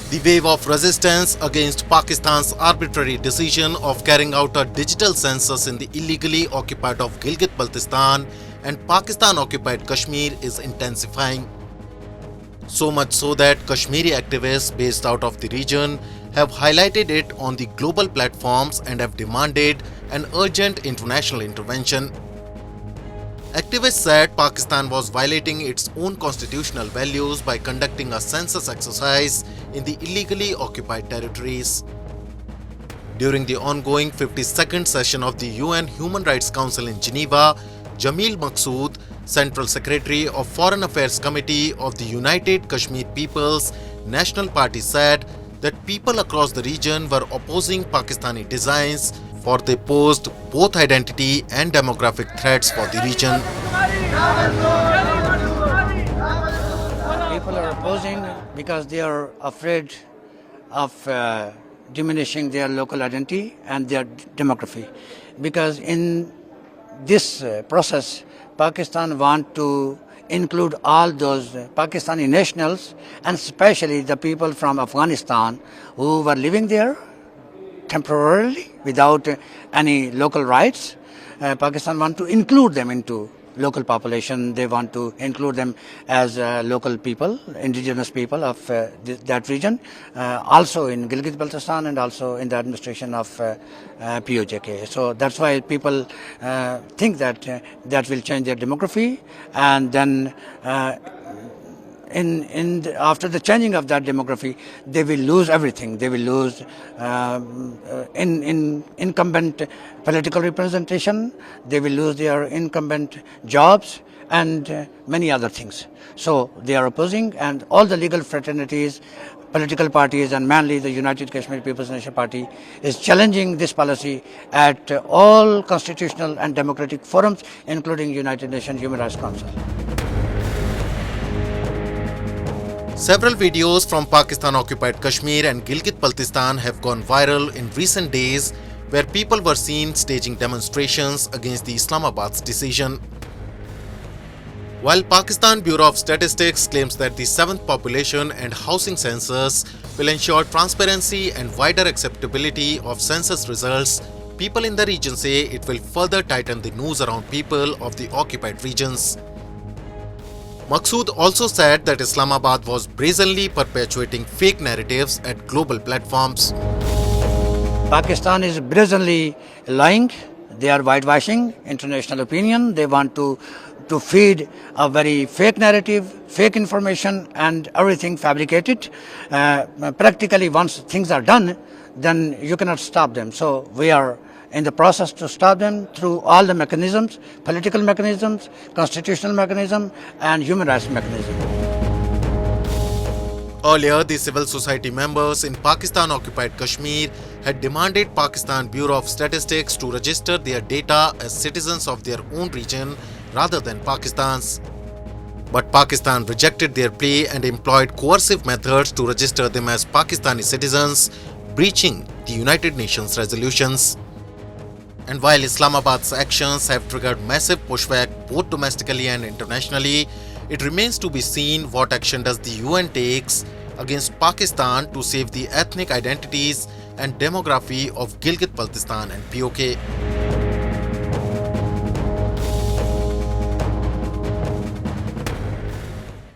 The wave of resistance against Pakistan's arbitrary decision of carrying out a digital census in the illegally occupied of Gilgit Baltistan and Pakistan-occupied Kashmir is intensifying. So much so that Kashmiri activists based out of the region have highlighted it on the global platforms and have demanded an urgent international intervention. Activists said Pakistan was violating its own constitutional values by conducting a census exercise in the illegally occupied territories. During the ongoing 52nd session of the UN Human Rights Council in Geneva, Jamil Maqsood, Central Secretary of Foreign Affairs Committee of the United Kashmir People's National Party, said that people across the region were opposing Pakistani designs for they posed both identity and demographic threats for the region. People are opposing because they are afraid of diminishing their local identity and their demography. Because in this process, Pakistan wants to include all those Pakistani nationals and especially the people from Afghanistan who were living there temporarily without any local rights. Pakistan wants to include them into local population. They want to include them as local people, indigenous people of that region, also in Gilgit Baltistan and also in the administration of PoK. So that's why people think that that will change their demography, and then after the changing of that demography, they will lose everything. They will lose in incumbent political representation. They will lose their incumbent jobs and many other things. So they are opposing, and all the legal fraternities, political parties, and mainly the United Kashmir People's National Party is challenging this policy at all constitutional and democratic forums, including United Nations Human Rights Council. Several videos from Pakistan-occupied Kashmir and Gilgit Baltistan have gone viral in recent days where people were seen staging demonstrations against the Islamabad's decision. While Pakistan Bureau of Statistics claims that the 7th population and housing census will ensure transparency and wider acceptability of census results, people in the region say it will further tighten the noose around people of the occupied regions. Maqsood also said that Islamabad was brazenly perpetuating fake narratives at global platforms. Pakistan is brazenly lying. They are whitewashing international opinion. They want to feed a very fake narrative, fake information, and everything fabricated. Practically, once things are done, then you cannot stop them. So we are in the process to stop them through all the mechanisms, political mechanisms, constitutional mechanism, and human rights mechanism. Earlier, the civil society members in Pakistan-occupied Kashmir had demanded Pakistan Bureau of Statistics to register their data as citizens of their own region rather than Pakistan's. But Pakistan rejected their plea and employed coercive methods to register them as Pakistani citizens, breaching the United Nations resolutions. And while Islamabad's actions have triggered massive pushback both domestically and internationally, it remains to be seen what action does the UN takes against Pakistan to save the ethnic identities and demography of Gilgit Baltistan and PoK.